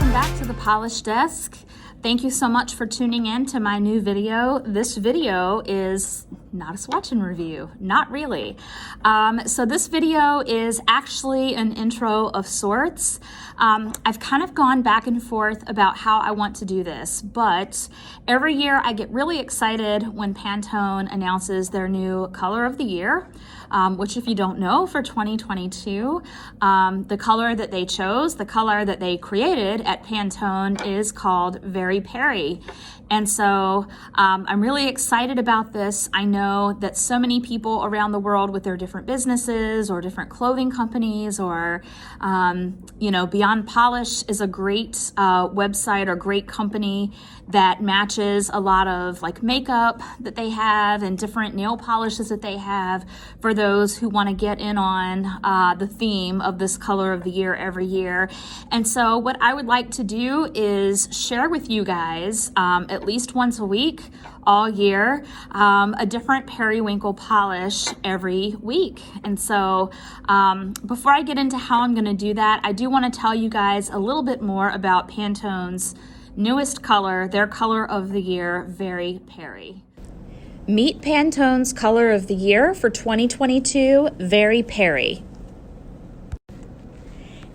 welcome back to the Polish Desk. Thank you so much for tuning in to my new video. This video is not a swatch and review, not really. So this video is actually an intro of sorts. I've kind of gone back and forth about how I want to do this, but every year I get really excited when Pantone announces their new color of the year, which if you don't know, for 2022, the color that they chose, the color that they created at Pantone is called Peri. And so I'm really excited about this. I know that so many people around the world with their different businesses or different clothing companies or, Beyond Polish is a great website or great company that matches a lot of like makeup that they have and different nail polishes that they have for those who want to get in on the theme of this color of the year every year. And so what I would like to do is share with you guys at least once a week all year a different periwinkle polish every week. And so before I get into how I'm going to do that, I do want to tell you guys a little bit more about Pantone's newest color, their color of the year, Peri. Meet Pantone's color of the year for 2022, Peri.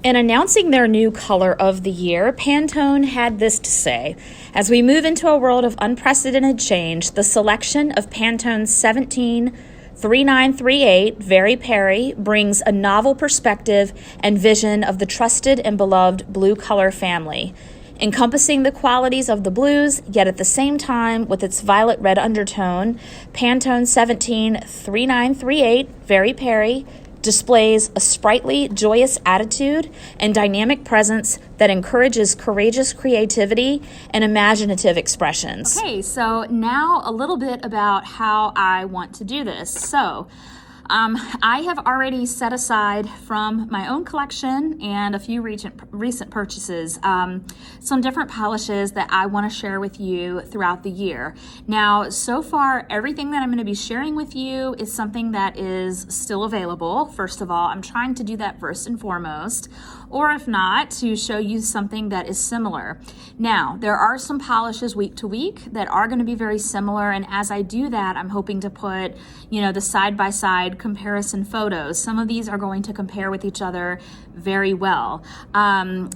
In announcing their new color of the year, Pantone had this to say: as we move into a world of unprecedented change, the selection of Pantone's 173938 Peri brings a novel perspective and vision of the trusted and beloved blue color family. Encompassing the qualities of the blues, yet at the same time with its violet red undertone, Pantone 173938 Peri displays a sprightly, joyous attitude and dynamic presence that encourages courageous creativity and imaginative expressions. Okay, so now a little bit about how I want to do this. So, I have already set aside from my own collection and a few recent purchases some different polishes that I want to share with you throughout the year. Now, so far, everything that I'm going to be sharing with you is something that is still available. First of all, I'm trying to do that first and foremost, or if not, to show you something that is similar. Now, there are some polishes week to week that are going to be very similar, and as I do that, I'm hoping to put, the side-by-side comparison photos. Some of these are going to compare with each other very well.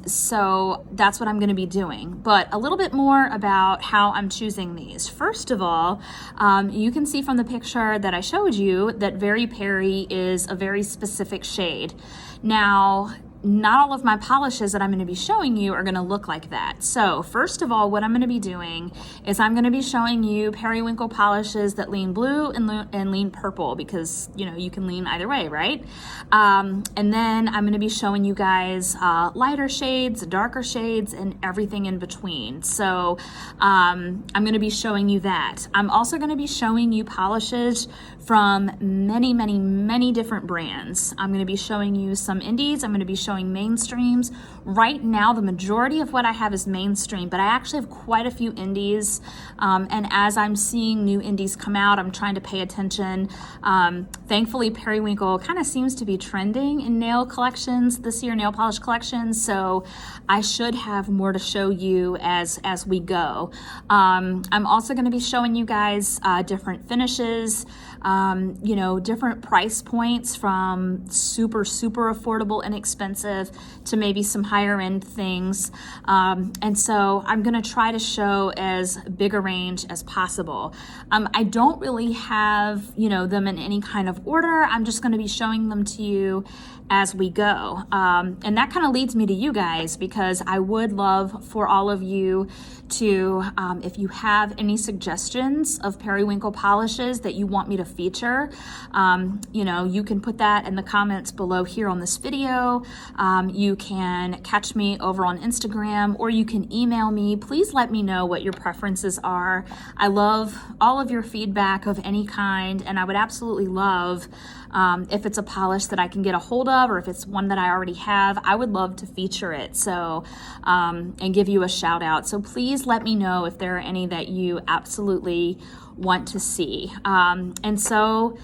So that's what I'm going to be doing. But a little bit more about how I'm choosing these. First of all, you can see from the picture that I showed you that Peri is a very specific shade. Now, not all of my polishes that I'm going to be showing you are going to look like that. So first of all, what I'm going to be doing is I'm going to be showing you periwinkle polishes that lean blue and lean purple, because you can lean either way, right? And then I'm going to be showing you guys lighter shades, darker shades, and everything in between. So I'm going to be showing you that. I'm also going to be showing you polishes from many, many, many different brands. I'm going to be showing you some indies. I'm going to be showing mainstreams. Right now, the majority of what I have is mainstream, but I actually have quite a few indies. And as I'm seeing new indies come out, I'm trying to pay attention. Thankfully, periwinkle kind of seems to be trending in nail collections this year, nail polish collections. So I should have more to show you as we go. I'm also going to be showing you guys different finishes, different price points from super, super affordable, inexpensive to maybe some higher end things. And so I'm going to try to show as big a range as possible. I don't really have, them in any kind of order. I'm just going to be showing them to you as we go. And that kind of leads me to you guys, because I would love for all of you to, if you have any suggestions of periwinkle polishes that you want me to feature, you can put that in the comments below here on this video. You can catch me over on Instagram, or you can email me. Please let me know what your preferences are. I love all of your feedback of any kind, and I would absolutely love if it's a polish that I can get a hold of, or if it's one that I already have, I would love to feature it. So, and give you a shout out. So please let me know if there are any that you absolutely want to see. And so,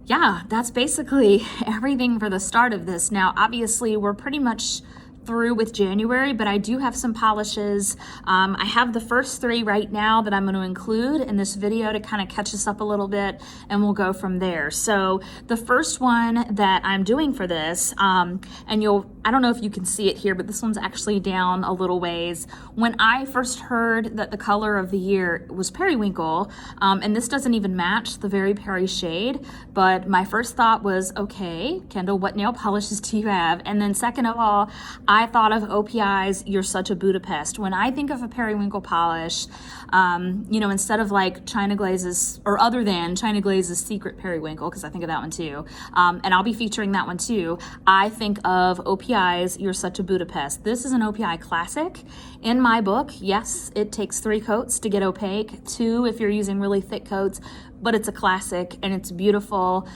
yeah, that's basically everything for the start of this. Now, obviously, we're pretty much through with January, but I do have some polishes. I have the first 3 right now that I'm going to include in this video to kind of catch us up a little bit, and we'll go from there. So the first one that I'm doing for this, and I don't know if you can see it here, but this one's actually down a little ways. When I first heard that the color of the year was periwinkle, and this doesn't even match the Very Peri shade, but my first thought was, okay, Kendall, what nail polishes do you have? And then second of all, I thought of OPI's You're Such a Buda-Pest. When I think of a periwinkle polish, you know, instead of like China Glaze's, or other than China Glaze's Secret Periwinkle, because I think of that one too, and I'll be featuring that one too, I think of OPI's You're Such a Buda-Pest. This is an OPI classic. In my book, yes, it takes 3 coats to get opaque, 2 if you're using really thick coats, but it's a classic and it's beautiful.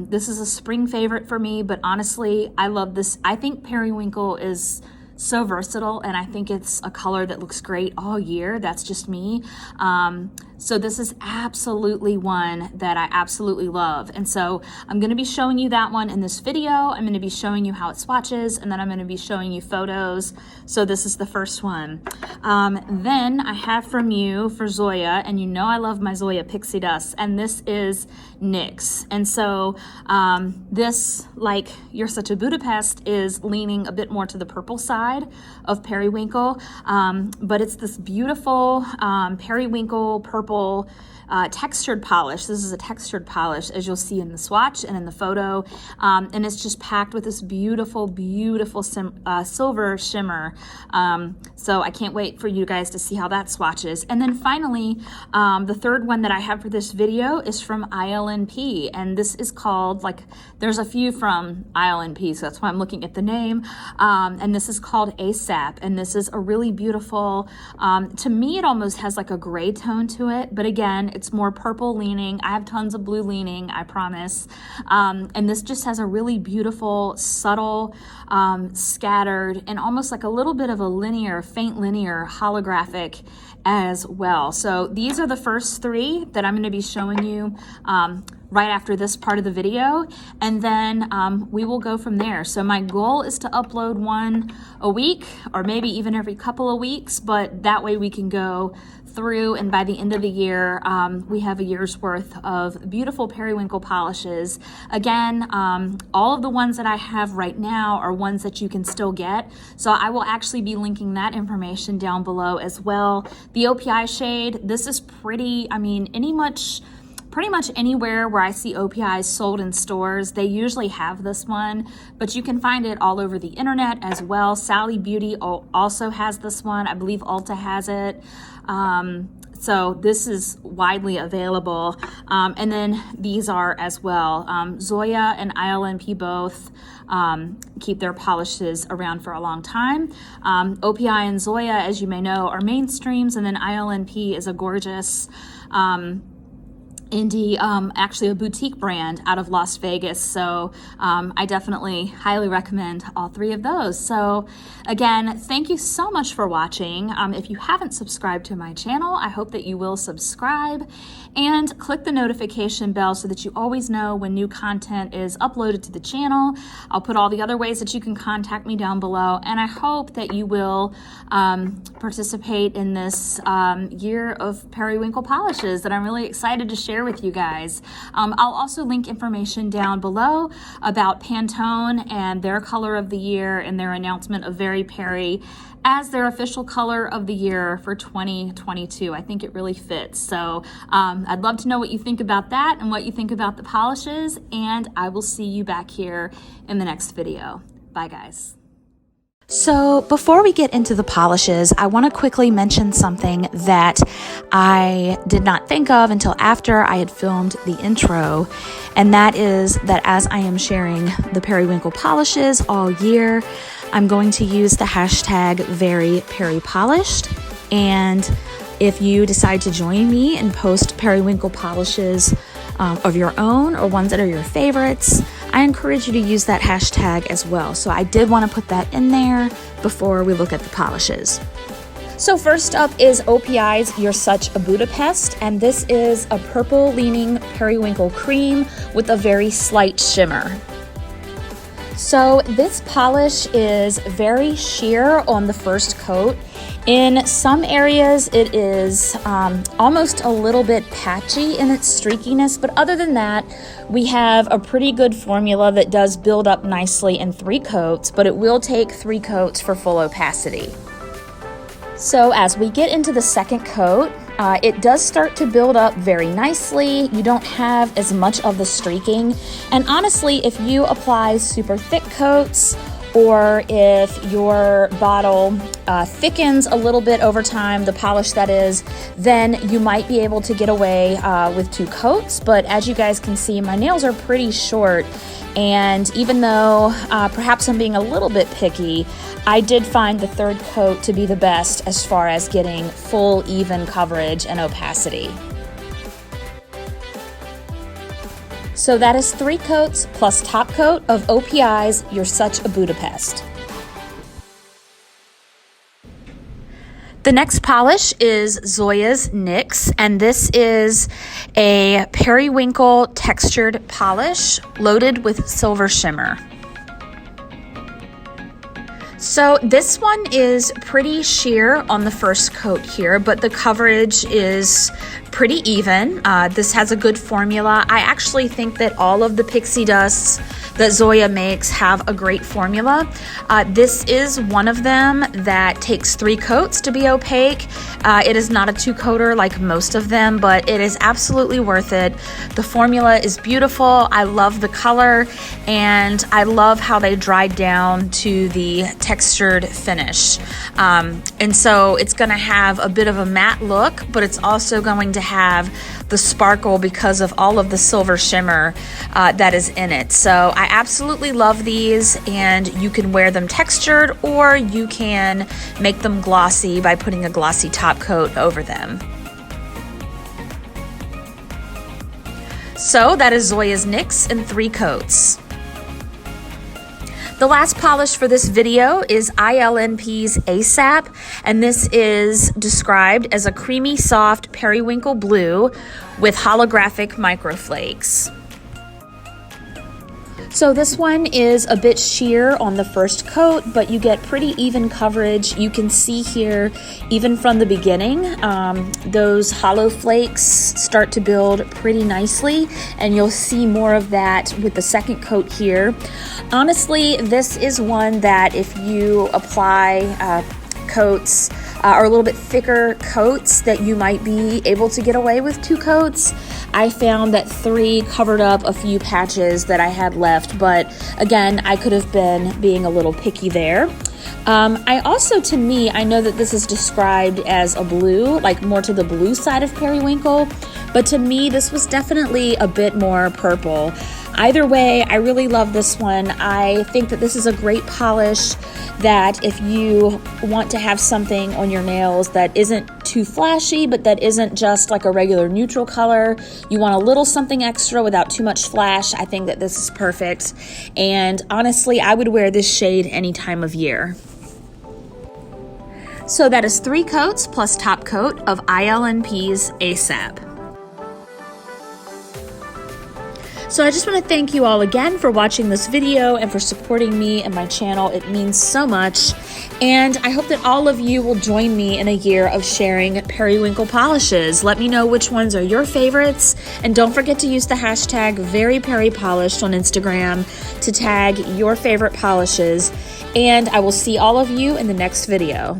This is a spring favorite for me, but honestly, I love this. I think periwinkle is so versatile, and I think it's a color that looks great all year. That's just me. So this is absolutely one that I absolutely love. And so I'm going to be showing you that one in this video. I'm going to be showing you how it swatches, and then I'm going to be showing you photos. So this is the first one. Then I have from you for Zoya, and you know I love my Zoya Pixie Dust, and this is Iinks. And so this, like You're Such a Buda-Pest, is leaning a bit more to the purple side of periwinkle, but it's this beautiful periwinkle purple textured polish. This is a textured polish, as you'll see in the swatch and in the photo, and it's just packed with this beautiful, beautiful silver shimmer. So I can't wait for you guys to see how that swatches. And then finally, the third one that I have for this video is from ILNP, and this is called, like, there's a few from ILNP, so that's why I'm looking at the name, and this is called ASAP, and this is a really beautiful, to me it almost has like a gray tone to it, but again, it's more purple leaning. I have tons of blue leaning, I promise. And this just has a really beautiful, subtle, scattered, and almost like a little bit of a linear, faint linear holographic as well. So these are the first 3 that I'm going to be showing you right after this part of the video, and then we will go from there. So my goal is to upload one a week, or maybe even every couple of weeks, but that way we can go through, and by the end of the year, we have a year's worth of beautiful periwinkle polishes. Again, all of the ones that I have right now are ones that you can still get, so I will actually be linking that information down below as well. The OPI shade, this is pretty, I mean, pretty much anywhere where I see OPIs sold in stores, they usually have this one, but you can find it all over the internet as well. Sally Beauty also has this one. I believe Ulta has it. So this is widely available. And then these are as well. Zoya and ILNP both keep their polishes around for a long time. OPI and Zoya, as you may know, are mainstreams, and then ILNP is a gorgeous indie, actually a boutique brand out of Las Vegas. So I definitely highly recommend all 3 of those. So again, thank you so much for watching. If you haven't subscribed to my channel, I hope that you will subscribe and click the notification bell so that you always know when new content is uploaded to the channel. I'll put all the other ways that you can contact me down below, and I hope that you will participate in this year of periwinkle polishes that I'm really excited to share with you guys. I'll also link information down below about Pantone and their color of the year and their announcement of Very Peri as their official color of the year for 2022. I think it really fits. So I'd love to know what you think about that and what you think about the polishes, and I will see you back here in the next video. Bye, guys. So before we get into the polishes, I want to quickly mention something that I did not think of until after I had filmed the intro, and that is that as I am sharing the periwinkle polishes all year, I'm going to use the hashtag #VeryPeriPolished, and if you decide to join me and post periwinkle polishes of your own or ones that are your favorites, I encourage you to use that hashtag as well. So I did want to put that in there before we look at the polishes. So first up is OPI's You're Such a Buda-Pest, and this is a purple leaning periwinkle cream with a very slight shimmer. So this polish is very sheer on the first coat. In some areas it is almost a little bit patchy in its streakiness, but other than that, we have a pretty good formula that does build up nicely in 3 coats, but it will take 3 coats for full opacity. So as we get into the second coat, it does start to build up very nicely. You don't have as much of the streaking. And honestly, if you apply super thick coats, or if your bottle thickens a little bit over time, the polish that is, then you might be able to get away with 2 coats. But as you guys can see, my nails are pretty short. And even though perhaps I'm being a little bit picky, I did find the 3rd coat to be the best as far as getting full, even coverage and opacity. So that is 3 coats plus top coat of OPI's You're Such a Buda-Pest. The next polish is Zoya's Iinks, and this is a periwinkle textured polish loaded with silver shimmer. So this one is pretty sheer on the first coat here, but the coverage is pretty even. This has a good formula. I actually think that all of the pixie dusts that Zoya makes have a great formula. This is one of them that takes 3 coats to be opaque. It is not a 2-coater like most of them, but it is absolutely worth it. The formula is beautiful. I love the color, and I love how they dried down to the textured finish. And so it's going to have a bit of a matte look, but it's also going to have the sparkle because of all of the silver shimmer that is in it. So I absolutely love these, and you can wear them textured, or you can make them glossy by putting a glossy top coat over them. So that is Zoya's Iinks in 3 coats. The last polish for this video is ILNP's ASAP, and this is described as a creamy soft periwinkle blue with holographic microflakes. So this one is a bit sheer on the first coat, but you get pretty even coverage. You can see here, even from the beginning, those hollow flakes start to build pretty nicely, and you'll see more of that with the second coat here. Honestly, this is one that if you apply coats or a little bit thicker coats, that you might be able to get away with 2 coats. I found that 3 covered up a few patches that I had left, but again, I could have been being a little picky there. I also, to me, I know that this is described as a blue, like more to the blue side of periwinkle, but to me, this was definitely a bit more purple. Either way, I really love this one. I think that this is a great polish that if you want to have something on your nails that isn't too flashy, but that isn't just like a regular neutral color, you want a little something extra without too much flash, I think that this is perfect. And honestly, I would wear this shade any time of year. So that is 3 coats plus top coat of ILNP's ASAP. So I just want to thank you all again for watching this video and for supporting me and my channel. It means so much. And I hope that all of you will join me in a year of sharing periwinkle polishes. Let me know which ones are your favorites. And don't forget to use the hashtag #VeryPeriPolished on Instagram to tag your favorite polishes. And I will see all of you in the next video.